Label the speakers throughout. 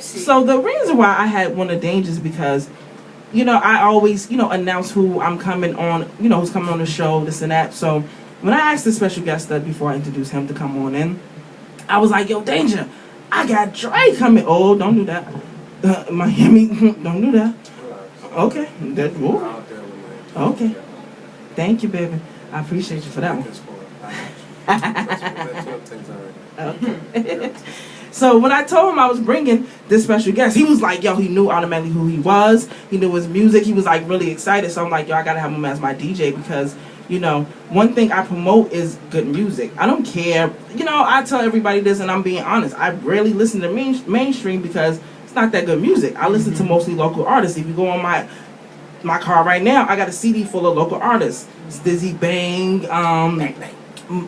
Speaker 1: So the reason why I had one of Danger is because, you know, I always, you know, announce who I'm coming on, you know, who's coming on the show, this and that. So when I asked the special guest before I introduced him to come on in, I was like, yo, Danger, I got Dre coming. Oh, don't do that. Miami, don't do that. Okay. Okay. Thank you, baby. I appreciate you for that one. Okay. So when I told him I was bringing this special guest, he was like, yo, he knew automatically who he was. He knew his music. He was like really excited. So I'm like, yo, I got to have him as my DJ because, you know, one thing I promote is good music. I don't care. You know, I tell everybody this and I'm being honest. I rarely listen to mainstream because it's not that good music. I listen to mostly local artists. If you go on my car right now, I got a CD full of local artists. It's Dizzy Bang,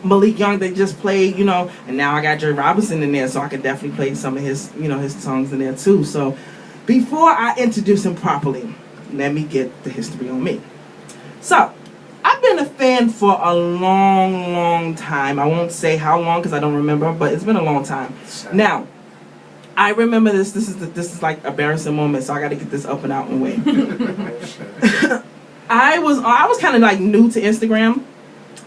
Speaker 1: Malik Young, they just played, you know, and now I got Dre Robinson in there, so I can definitely play some of his, you know, his songs in there too. So before I introduce him properly, let me get the history on me. So I've been a fan for a long time. I won't say how long because I don't remember, but it's been a long time. Now, I remember this. This is like an embarrassing moment, so I got to get this up and out and way. I was kind of like new to Instagram,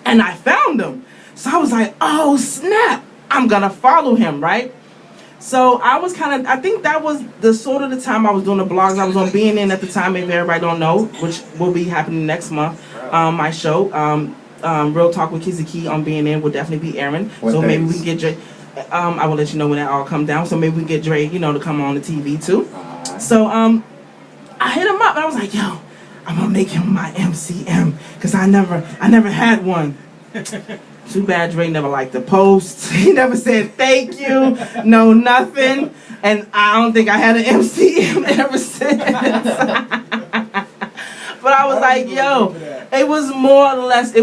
Speaker 1: and I found him. So I was like, oh snap, I'm gonna follow him, right? So I was kind of, I think that was the sort of the time I was doing the blogs. I was on BNN at the time, if everybody don't know, which will be happening next month. My show, Real Talk with Kizzy on BNN will definitely be airing. So maybe we can get Dre. I will let you know when that all come down. So maybe we can get Dre, you know, to come on the TV too. So I hit him up and I was like, yo, I'm gonna make him my MCM because I never had one. Too bad Dre never liked the post. He never said thank you, no nothing, and I don't think I had an MCM ever since. But I was like, yo, it was more or less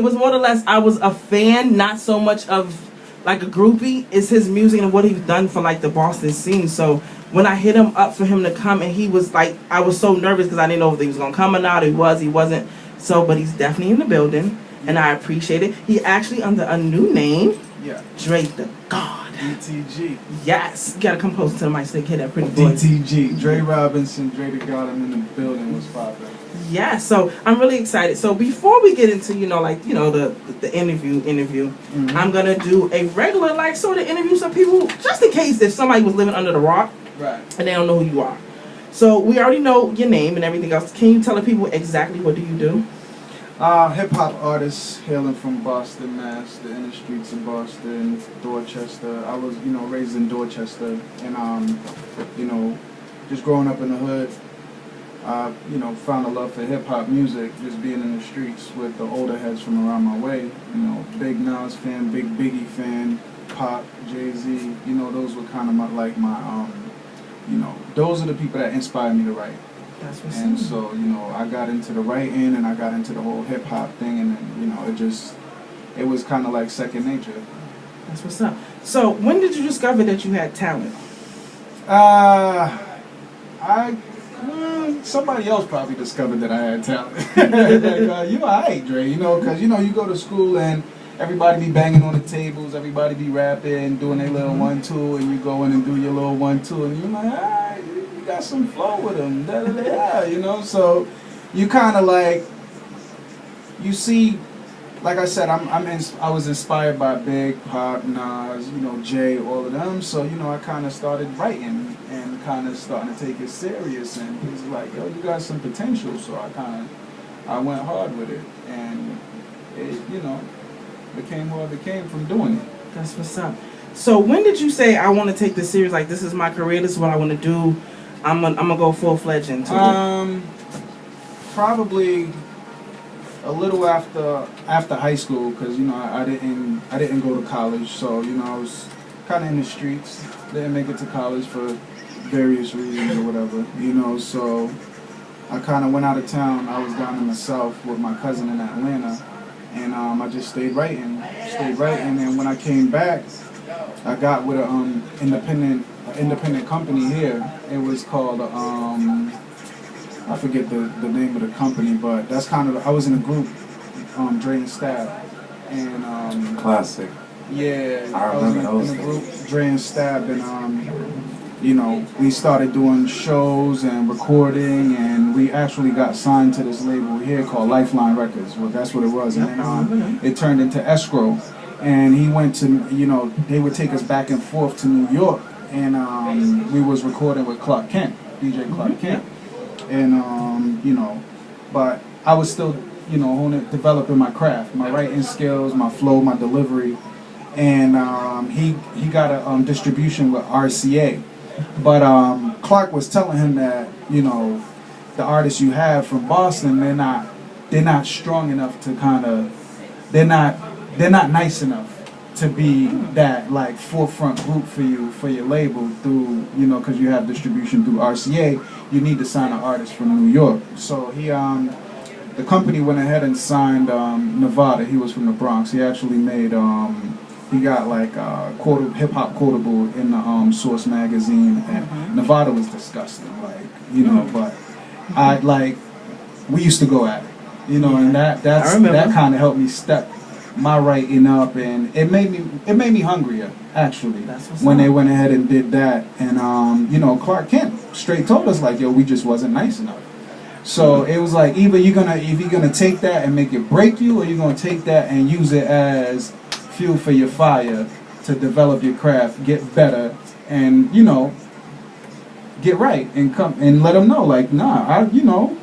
Speaker 1: I was a fan, not so much of like a groupie. It's his music and what he's done for like the Boston scene. So when I hit him up for him to come, and he was like, I was so nervous because I didn't know if he was gonna come or not. He wasn't. So, but he's definitely in the building. And I appreciate it. He actually under a new name. Yeah. Dre the God.
Speaker 2: DTG.
Speaker 1: Yes. You gotta come close to the mic so they hear that pretty voice.
Speaker 2: DTG. Dre Robinson, Dre the God. I'm in the building. Was popping.
Speaker 1: Yeah. So I'm really excited. So before we get into, you know, like, you know, the interview, I'm gonna do a regular like sort of interview. So people, just in case if somebody was living under the rock, right, and they don't know who you are. So we already know your name and everything else. Can you tell the people exactly what do you do?
Speaker 2: Hip-hop artist hailing from Boston, Mass, the inner streets of Boston, Dorchester. I was, you know, raised in Dorchester, and, you know, just growing up in the hood, you know, found a love for hip-hop music, just being in the streets with the older heads from around my way. You know, big Nas fan, big Biggie fan, Pop, Jay-Z, you know, those were kind of my, you know, those are the people that inspired me to write.
Speaker 1: That's what's
Speaker 2: and so, you know, I got into the writing and I got into the whole hip hop thing, and then, you know, it was kind of like second nature.
Speaker 1: That's what's up. So, when did you discover that you had talent?
Speaker 2: Somebody else probably discovered that I had talent. Like, you alright, Dre, you know, because, you know, you go to school and everybody be banging on the tables, everybody be rapping, doing their little 1-2, and you go in and do your little 1-2, and you're like, alright, you got some flow with them, you know, so you kind of like, you see, like I said, I was inspired by Big, Pop, Nas, you know, Jay, all of them, so, you know, I kind of started writing and kind of starting to take it serious, and he's like, yo, you got some potential, so I went hard with it, and it, you know, became what it became from doing it.
Speaker 1: That's what's up. So when did you say, I want to take this serious, like this is my career, this is what I want to do, I'm gonna go full-fledged into it?
Speaker 2: Probably a little after high school, because, you know, I didn't go to college, so, you know, I was kind of in the streets, didn't make it to college for various reasons or whatever, you know, so I kind of went out of town. I was down in the South with my cousin in Atlanta, and I just stayed writing, and when I came back, I got with an independent company here. It was called, I forget the name of the company, but that's kind of, I was in a group, Dre and Stab, and
Speaker 3: classic.
Speaker 2: Yeah, I was in a group, Dre and Stab, and you know, we started doing shows and recording, and we actually got signed to this label here called Lifeline Records. Well, that's what it was. And then it turned into Escrow. And he went to, you know, they would take us back and forth to New York. And we was recording with Clark Kent, DJ Clark Kent. And, you know, but I was still, you know, developing my craft, my writing skills, my flow, my delivery. And he got a distribution with RCA. But Clark was telling him that, you know, the artists you have from Boston, they're not strong enough to kind of, they're not nice enough to be that like forefront group for you, for your label through, you know, because you have distribution through RCA. You need to sign an artist from New York. So he the company went ahead and signed Nevada. He was from the Bronx. He actually made he got like hip hop quotable in the Source magazine, and Nevada was disgusting, like, you know. But we used to go at it, you know, and that kind of helped me step my writing up, and it made me hungrier actually when they went ahead and did that. And you know, Clark Kent straight told us like, yo, we just wasn't nice enough. So it was like, either if you're gonna take that and make it break you, or you're gonna take that and use it as fuel for your fire to develop your craft, get better, and, you know, get right, and come and let them know like, nah, you know,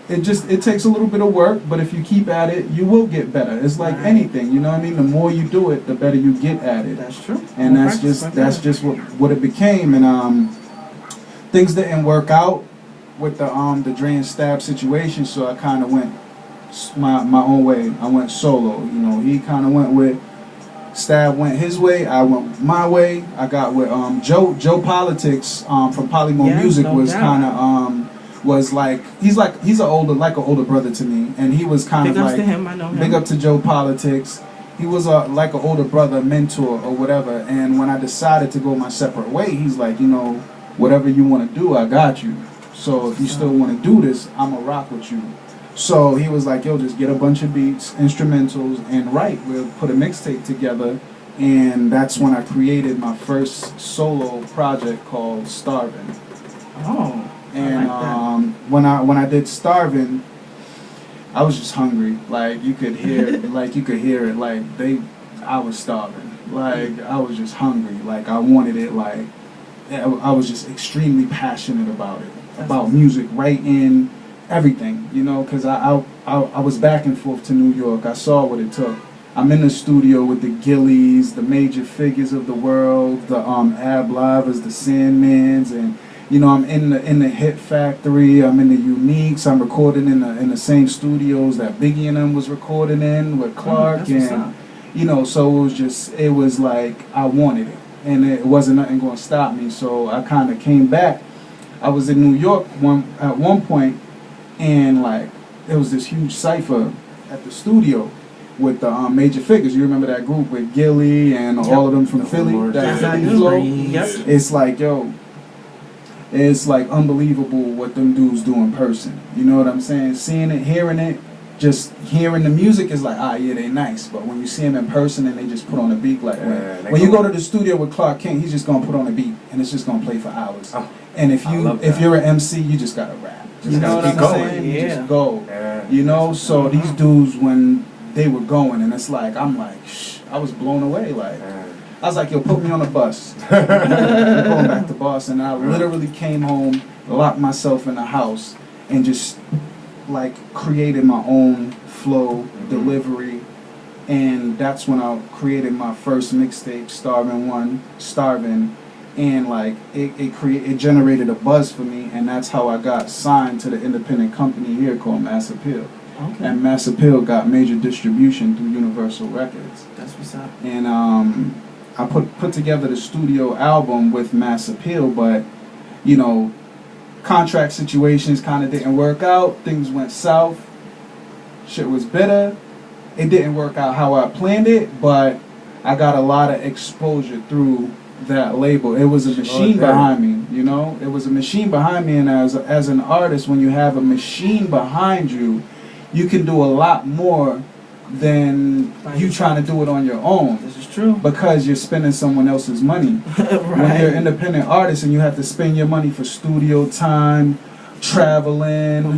Speaker 2: it takes a little bit of work, but if you keep at it, you will get better. It's like anything, you know what I mean? The more you do it, the better you get at it.
Speaker 1: That's true.
Speaker 2: And that's just what it became. And things didn't work out with the Dre and Stab situation, so I kind of went my own way. I went solo. You know, he kind of went with Stab, went his way, I went my way. I got with Joe Politics from Polymore Music was kind of was like he's an older brother to me, and he was kind of like,
Speaker 1: to him, I know him.
Speaker 2: Big up to Joe Politics. He was like an older brother, mentor or whatever. And when I decided to go my separate way, he's like, you know, whatever you want to do, I got you. So if you still want to do this, I'm gonna rock with you. So he was like, yo, just get a bunch of beats, instrumentals, and write. We'll put a mixtape together. And that's when I created my first solo project called Starvin'.
Speaker 1: Oh,
Speaker 2: and
Speaker 1: I like
Speaker 2: that. When I did Starvin', I was just hungry. Like you could hear it. Like I was starving. Like I was just hungry. Like I wanted it. Like I was just extremely passionate about it, about music, writing, everything. You know, because I was back and forth to New York. I saw what it took. I'm in the studio with the Gillies, the major figures of the world, the Ab Livers, the Sandmans, and you know, I'm in the Hit Factory. I'm in the Uniques. I'm recording in the same studios that Biggie and them was recording in with Clark, and you know, so it was like I wanted it, and it wasn't nothing going to stop me. So I kind of came back. I was in New York at one point, and like it was this huge cipher at the studio with the major figures. You remember that group with Gilly and all of them from Philly? It's like, yo, it's like unbelievable what them dudes do in person. You know what I'm saying? Seeing it, hearing it, just hearing the music is like, yeah, they nice. But when you see them in person and they just put on a beat, like when you go to the studio with Clark Kent, he's just gonna put on a beat and it's just gonna play for hours. And if you're an MC, you just gotta rap. You know what I'm saying? You just go. You know, so these dudes, when they were going, and it's like, I'm like, I was blown away. Like, I was like, yo, put me on a bus. I'm going back to Boston. And I literally came home, locked myself in the house, and just like created my own flow, delivery. And that's when I created my first mixtape, Starvin'. And like it generated a buzz for me, and that's how I got signed to the independent company here called Mass Appeal. Okay. And Mass Appeal got major distribution through Universal Records.
Speaker 1: That's what's up.
Speaker 2: And I put together the studio album with Mass Appeal, but you know, contract situations kind of didn't work out. Things went south. Shit was bitter. It didn't work out how I planned it, but I got a lot of exposure through that label. It was a machine behind me, you know? It was a machine behind me, and as an artist, when you have a machine behind you, you can do a lot more than you trying to do it on your own.
Speaker 1: This is true.
Speaker 2: Because you're spending someone else's money.
Speaker 1: Right.
Speaker 2: When you're an independent artist and you have to spend your money for studio time, traveling,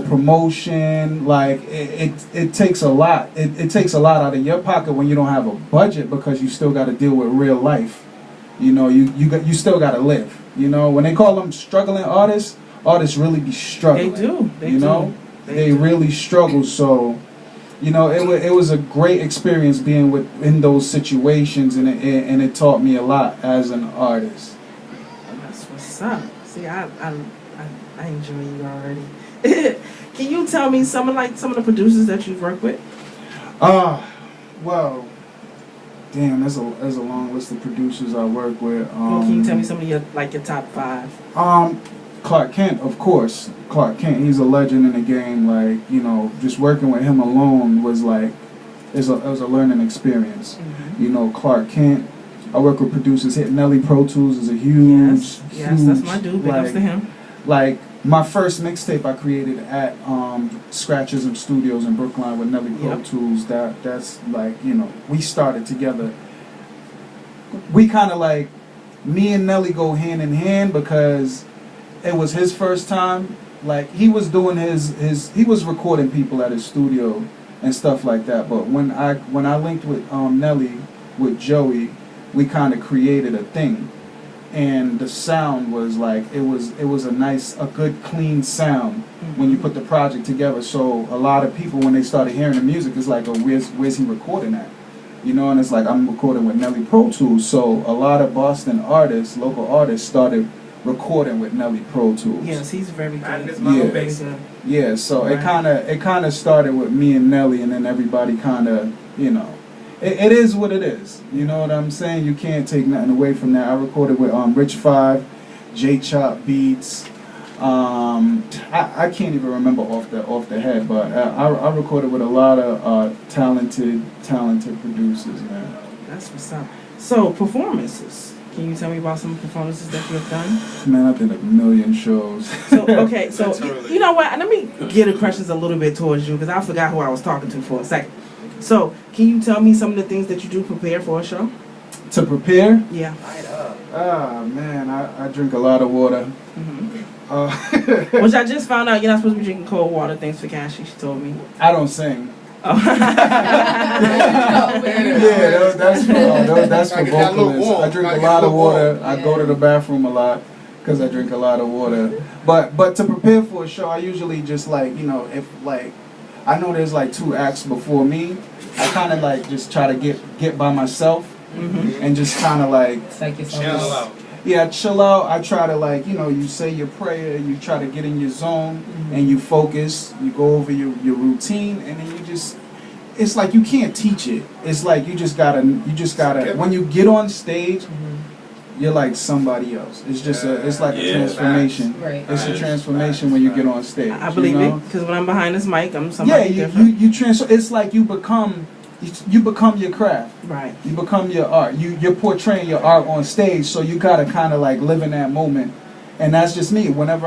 Speaker 2: promotion, like it takes a lot. It takes a lot out of your pocket when you don't have a budget, because you still got to deal with real life. You still got to live. When they call them struggling artists really be struggling.
Speaker 1: They do.
Speaker 2: They really struggle. So, it was a great experience being in those situations, and it taught me a lot as an artist.
Speaker 1: That's what's up. See, I enjoy you already. Can you tell me some of the producers that you've worked with?
Speaker 2: Well, damn, there's a long list of producers I work with.
Speaker 1: Can you tell me some of your top 5?
Speaker 2: Clark Kent, of course. Clark Kent, he's a legend in the game. Like, just working with him alone was like, it was a learning experience. Mm-hmm. Clark Kent. I work with producers. Hit Nelly Pro Tools is a huge,
Speaker 1: yes, that's my dude. Big ups to him.
Speaker 2: Like, my first mixtape I created at Scratchism Studios in Brookline with Nelly Pro Tools. That's like, we started together. We kind of like, me and Nelly go hand in hand because it was his first time. Like, he was doing he was recording people at his studio and stuff like that. But when I linked with Nelly, with Joey, we kind of created a thing. And the sound was like, it was a good clean sound when you put the project together. So a lot of people, when they started hearing the music, it's like, oh, where's he recording at? And it's like, I'm recording with Nelly Pro Tools. So a lot of Boston artists, local artists, started recording with Nelly Pro Tools.
Speaker 1: Yes, he's very good.
Speaker 2: Yeah, so it kind of started with me and Nelly, and then everybody kind of, it is what it is. You know what I'm saying? You can't take nothing away from that. I recorded with Rich 5, J Chop Beats. I can't even remember off the head, but I recorded with a lot of talented producers, man.
Speaker 1: That's what's up. So, performances. Can you tell me about some performances that you have done?
Speaker 2: Man, I've been at a million shows.
Speaker 1: So you know what? Let me get the questions a little bit towards you, because I forgot who I was talking to for a second. So, can you tell me some of the things that you do prepare for a show?
Speaker 2: To prepare?
Speaker 1: Yeah.
Speaker 2: Man, I drink a lot of water.
Speaker 1: Which I just found out you're not supposed to be drinking cold water. Thanks for Cassie, she told me.
Speaker 2: I don't sing.
Speaker 1: Oh.
Speaker 2: That's for vocalists. I drink a lot of water. I go to the bathroom a lot because I drink a lot of water. But to prepare for a show, I usually just if I know there's 2 acts before me, I kind of just try to get by myself and just kind of
Speaker 3: chill out.
Speaker 2: Yeah, chill out. I try to you say your prayer, you try to get in your zone and you focus, you go over your routine, and then you just, it's like you can't teach it. It's like you just gotta when you get on stage, you're like somebody else. It's just it's like a transformation.
Speaker 4: Right.
Speaker 2: It's a transformation when you get on stage.
Speaker 1: I believe it, because when I'm behind this mic, I'm somebody different.
Speaker 2: you transform. It's like you become your craft.
Speaker 1: Right.
Speaker 2: You become your art. You're portraying your art on stage, so you gotta kind of live in that moment. And that's just me. Whenever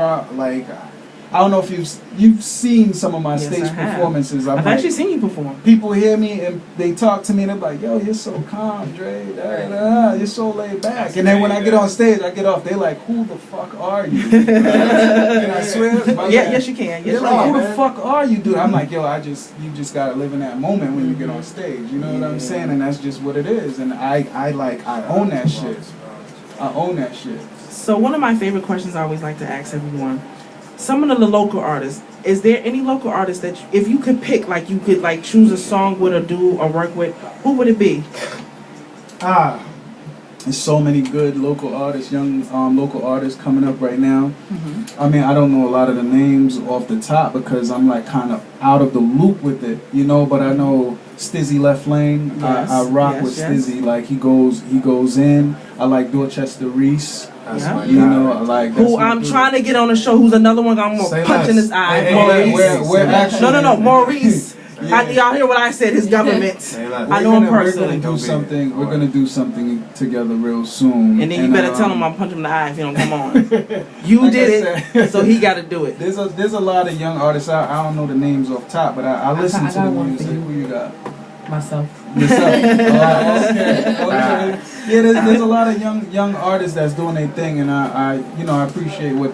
Speaker 2: I don't know if you've seen some of my stage performances.
Speaker 1: I've actually seen you perform.
Speaker 2: People hear me and they talk to me and they're like, "Yo, you're so calm, Dre. You're so laid back." And then when I get on stage, I get off. They're like, "Who the fuck are you?" Can I swear?
Speaker 1: Yes, you can.
Speaker 2: They're like, "Who the fuck are you, dude?" I'm like, "Yo, you just gotta live in that moment when you get on stage." You know what I'm saying? And that's just what it is. And I own that shit. I own that shit.
Speaker 1: So one of my favorite questions I always like to ask everyone. Some of the local artists, is there any local artists that if you could pick, you could choose a song with or do or work with, who would it be?
Speaker 2: There's so many good local artists, young local artists coming up right now. I mean, I don't know a lot of the names off the top because I'm kind of out of the loop with it, but I know Stizzy Left Lane.
Speaker 1: Yes,
Speaker 2: I rock with Stizzy. He goes in. I like Dorchester Reese.
Speaker 3: That's
Speaker 2: I like
Speaker 1: who I'm trying to get on the show. Who's another one I'm gonna punch in his eye.
Speaker 2: Maurice.
Speaker 1: No, Maurice. Y'all hear what I said? His government. I know him personally.
Speaker 2: We're gonna do something together real soon.
Speaker 1: And then you better tell him I'll punch him in the eye if he don't come on. You like did it, so he got to do it.
Speaker 2: There's a lot of young artists. I don't know the names off top, but I listen to the music. Who you got?
Speaker 3: Myself.
Speaker 2: Okay. Yeah, there's a lot of young artists that's doing their thing, and I appreciate what